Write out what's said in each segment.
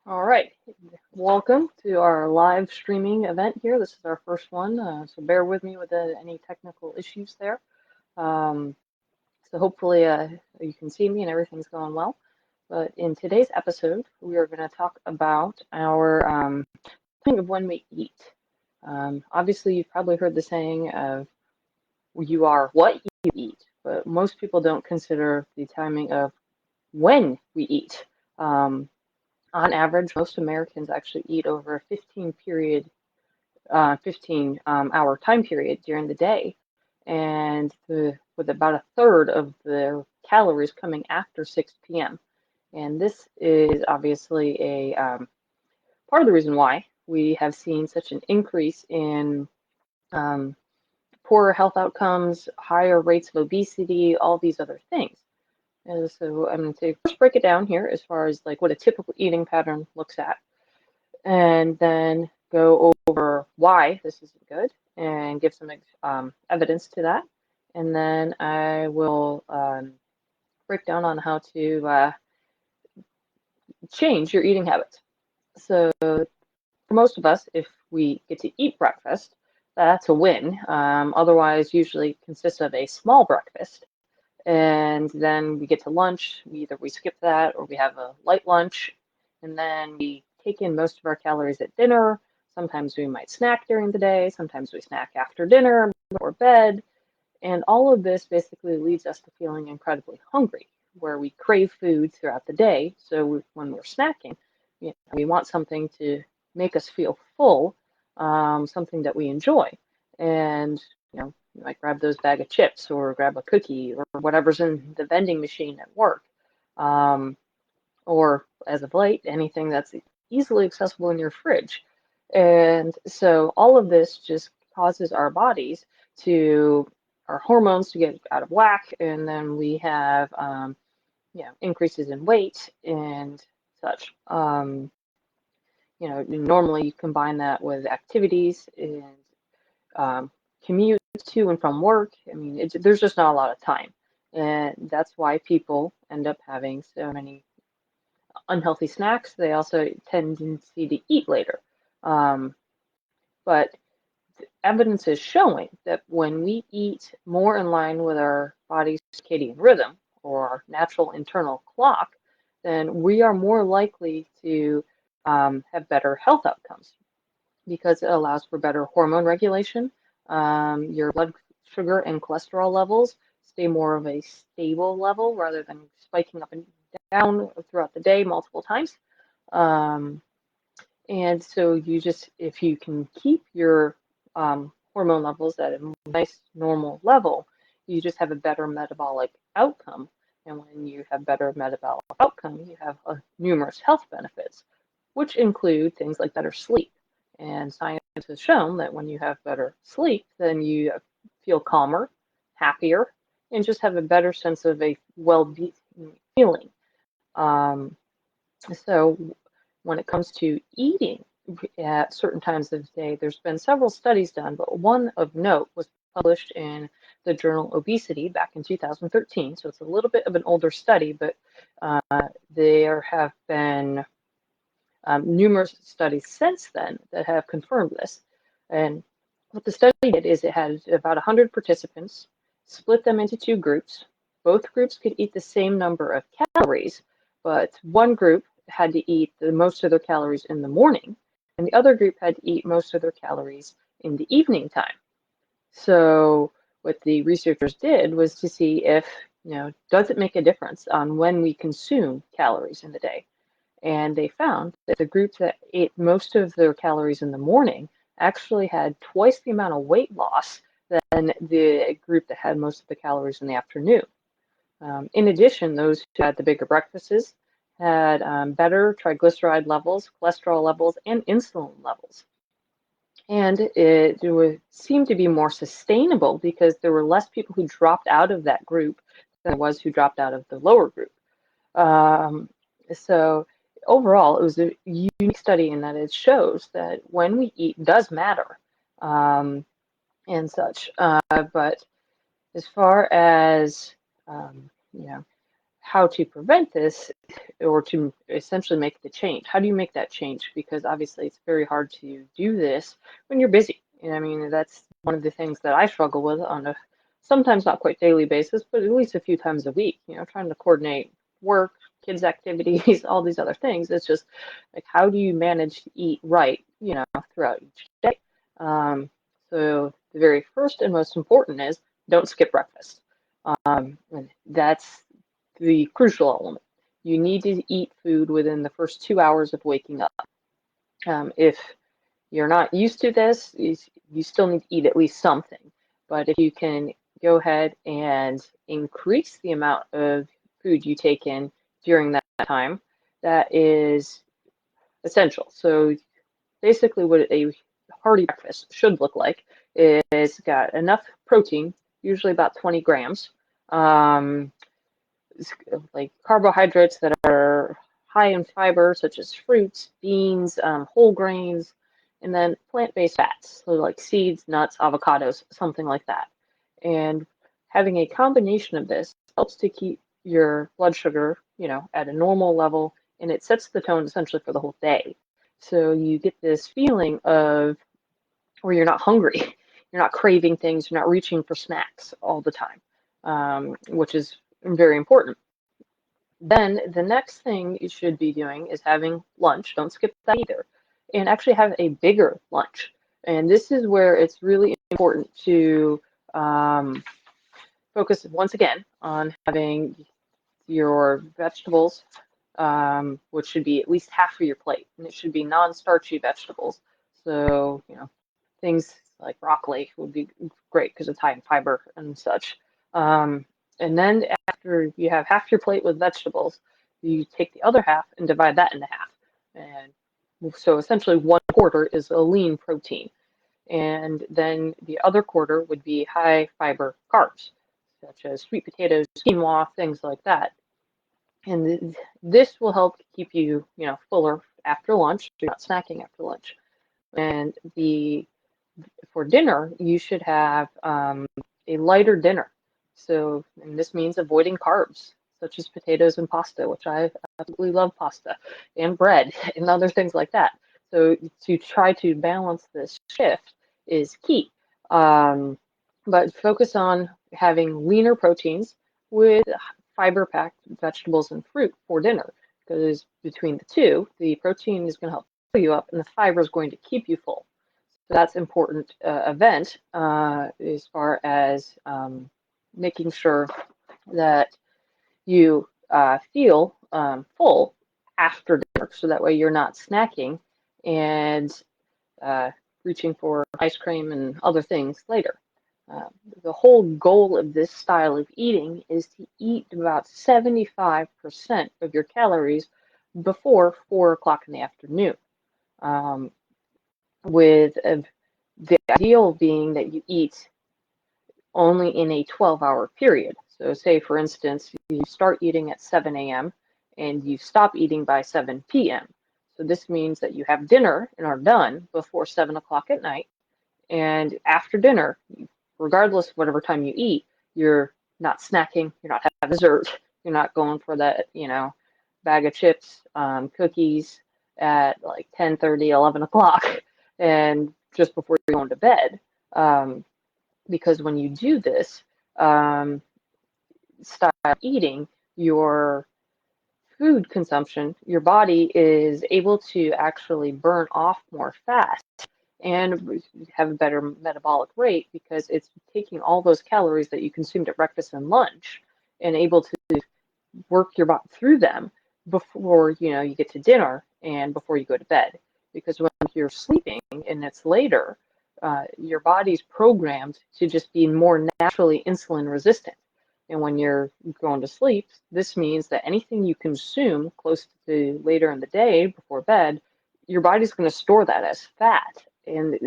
All right, welcome to our live streaming event here. This is our first one, so bear with me with any technical issues there. Um, so hopefully you can see me and everything's going well. But in today's episode, we are going to talk about our timing of when we eat. Obviously, you've probably heard the saying of you are what you eat, but most people don't consider the timing of when we eat. Um, on average, most Americans actually eat over a 15 hour time period during the day, and with about a third of their calories coming after 6 p.m. And this is obviously a part of the reason why we have seen such an increase in um, poorer health outcomes, higher rates of obesity, all these other things. And so I'm going to first break it down here as far as like what a typical eating pattern looks at, and then go over why this isn't good and give some evidence to that. And then I will break down on how to change your eating habits. So, for most of us, if we get to eat breakfast, that's a win. Otherwise, usually consists of a small breakfast. And then we get to lunch, either we skip that or we have a light lunch, and then we take in most of our calories at dinner. Sometimes we might snack during the day, sometimes we snack after dinner before bed, and all of this basically leads us to feeling incredibly hungry, where we crave food throughout the day. So when we're snacking, we want something to make us feel full, something that we enjoy. And, you might grab those bag of chips or grab a cookie or whatever's in the vending machine at work. Um, or as of late, anything that's easily accessible in your fridge. And so all of this just causes our bodies to, our hormones to get out of whack, and then we have, increases in weight and such. Normally you combine that with activities and commute to and from work. I mean, there's just not a lot of time. And that's why people end up having so many unhealthy snacks. They also tendency to eat later. Um, but evidence is showing that when we eat more in line with our body's circadian rhythm or our natural internal clock, then we are more likely to have better health outcomes because it allows for better hormone regulation. Your blood sugar and cholesterol levels stay more of a stable level rather than spiking up and down throughout the day multiple times. Um, and so if you can keep your hormone levels at a nice normal level, you just have a better metabolic outcome. And when you have better metabolic outcome, you have numerous health benefits, which include things like better sleep. And science has shown that when you have better sleep, then you feel calmer, happier, and just have a better sense of a well-being feeling. Um, so when it comes to eating at certain times of the day, there's been several studies done, but one of note was published in the journal Obesity back in 2013. So it's a little bit of an older study, but there have been numerous studies since then that have confirmed this. And what the study did is it had about 100 participants, split them into two groups. Both groups could eat the same number of calories, but one group had to eat the most of their calories in the morning, and the other group had to eat most of their calories in the evening time. So what the researchers did was to see if, does it make a difference on when we consume calories in the day? And they found that the group that ate most of their calories in the morning actually had twice the amount of weight loss than the group that had most of the calories in the afternoon. In addition, those who had the bigger breakfasts had better triglyceride levels, cholesterol levels, and insulin levels. And it seemed to be more sustainable because there were less people who dropped out of that group than there was who dropped out of the lower group. So overall, it was a unique study in that it shows that when we eat does matter, and such. But as far as, um, you know, how to prevent this or to essentially make the change. How do you make that change? Because obviously it's very hard to do this when you're busy. And I mean, that's one of the things that I struggle with on a sometimes not quite daily basis, but at least a few times a week, trying to coordinate work, kids' activities, all these other things. It's just like, how do you manage to eat right, throughout each day? So the very first and most important is don't skip breakfast. And that's the crucial element. You need to eat food within the first 2 hours of waking up. If you're not used to this, you still need to eat at least something. But if you can go ahead and increase the amount of food you take in during that time, that is essential. So basically what a hearty breakfast should look like is got enough protein, usually about 20 grams, um, like carbohydrates that are high in fiber, such as fruits, beans, whole grains, and then plant-based fats, so like seeds, nuts, avocados, something like that. And having a combination of this helps to keep your blood sugar, at a normal level, and it sets the tone essentially for the whole day. So you get this feeling of where you're not hungry, you're not craving things, you're not reaching for snacks all the time, which is very important. Then the next thing you should be doing is having lunch. Don't skip that either. And actually have a bigger lunch. And this is where it's really important to focus once again on having your vegetables, which should be at least half of your plate. And it should be non-starchy vegetables. So, things like broccoli would be great because it's high in fiber and such. And then after you have half your plate with vegetables, you take the other half and divide that into half. And so essentially 1/4 is a lean protein. And then the other quarter would be high fiber carbs, such as sweet potatoes, quinoa, things like that. And this will help keep you, fuller after lunch. You're not snacking after lunch. And for dinner, you should have a lighter dinner. So, and this means avoiding carbs, such as potatoes and pasta, which I absolutely love pasta, and bread, and other things like that. So, to try to balance this shift is key. But focus on having leaner proteins with fiber-packed vegetables and fruit for dinner, because between the two, the protein is going to help fill you up, and the fiber is going to keep you full. So that's important event as far as making sure that you feel full after dinner, so that way you're not snacking and reaching for ice cream and other things later. The whole goal of this style of eating is to eat about 75% of your calories before 4 o'clock in the afternoon. With the ideal being that you eat only in a 12-hour period. So say, for instance, you start eating at 7 a.m. and you stop eating by 7 p.m. So this means that you have dinner and are done before 7 o'clock at night. And after dinner, regardless of whatever time you eat, you're not snacking, you're not having dessert, you're not going for that, bag of chips, cookies at like 10:30, 11 o'clock, and just before you're going to bed. Because when you do this style of eating, your food consumption, your body is able to actually burn off more fat and have a better metabolic rate, because it's taking all those calories that you consumed at breakfast and lunch and able to work your body through them before you get to dinner and before you go to bed. Because when you're sleeping and it's later, your body's programmed to just be more naturally insulin resistant. And when you're going to sleep, this means that anything you consume close to later in the day before bed, your body's going to store that as fat. And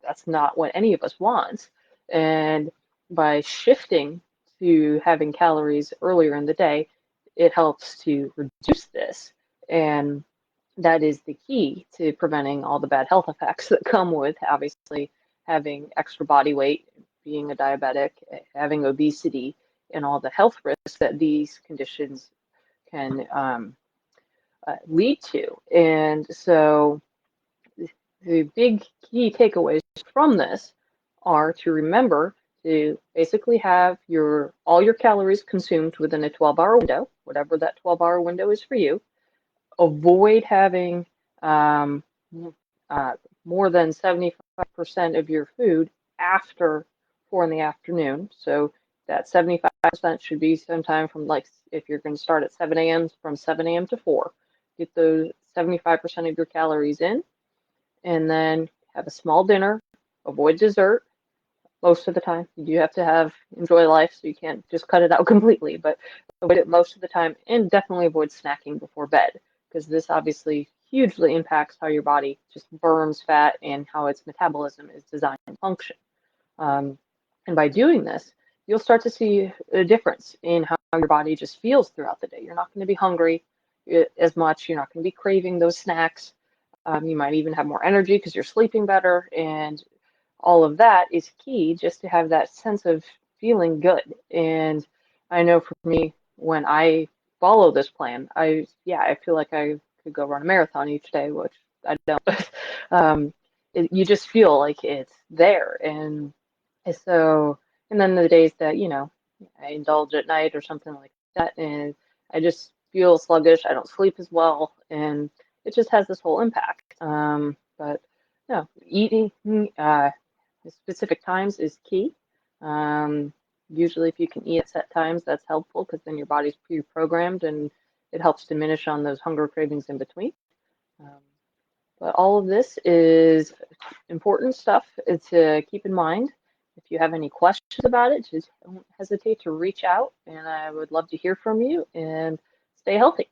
that's not what any of us wants. And by shifting to having calories earlier in the day, it helps to reduce this. And that is the key to preventing all the bad health effects that come with obviously having extra body weight, being a diabetic, having obesity, and all the health risks that these conditions can lead to. And so the big key takeaways from this are to remember to basically have all your calories consumed within a 12-hour window, whatever that 12-hour window is for you. Avoid having um, uh, more than 75% of your food after 4 in the afternoon. So that 75% should be sometime from, like, if you're going to start at 7 a.m., from 7 a.m. to 4. Get those 75% of your calories in, and then have a small dinner. Avoid dessert most of the time. You do have to enjoy life, so you can't just cut it out completely, but avoid it most of the time, and definitely avoid snacking before bed, because this obviously hugely impacts how your body just burns fat and how its metabolism is designed to function. Um, and by doing this, you'll start to see a difference in how your body just feels throughout the day. You're not going to be hungry as much. You're not going to be craving those snacks. You might even have more energy because you're sleeping better, and all of that is key just to have that sense of feeling good. And I know for me, when I follow this plan, I feel like I could go run a marathon each day, which I don't. You just feel like it's there. And so, and then the days that, I indulge at night or something like that, and I just feel sluggish, I don't sleep as well, and it just has this whole impact. But no, eating specific times is key. Um, Usually, if you can eat at set times, that's helpful because then your body's pre-programmed and it helps diminish on those hunger cravings in between. Um, but all of this is important stuff to keep in mind. If you have any questions about it, just don't hesitate to reach out, and I would love to hear from you, and stay healthy.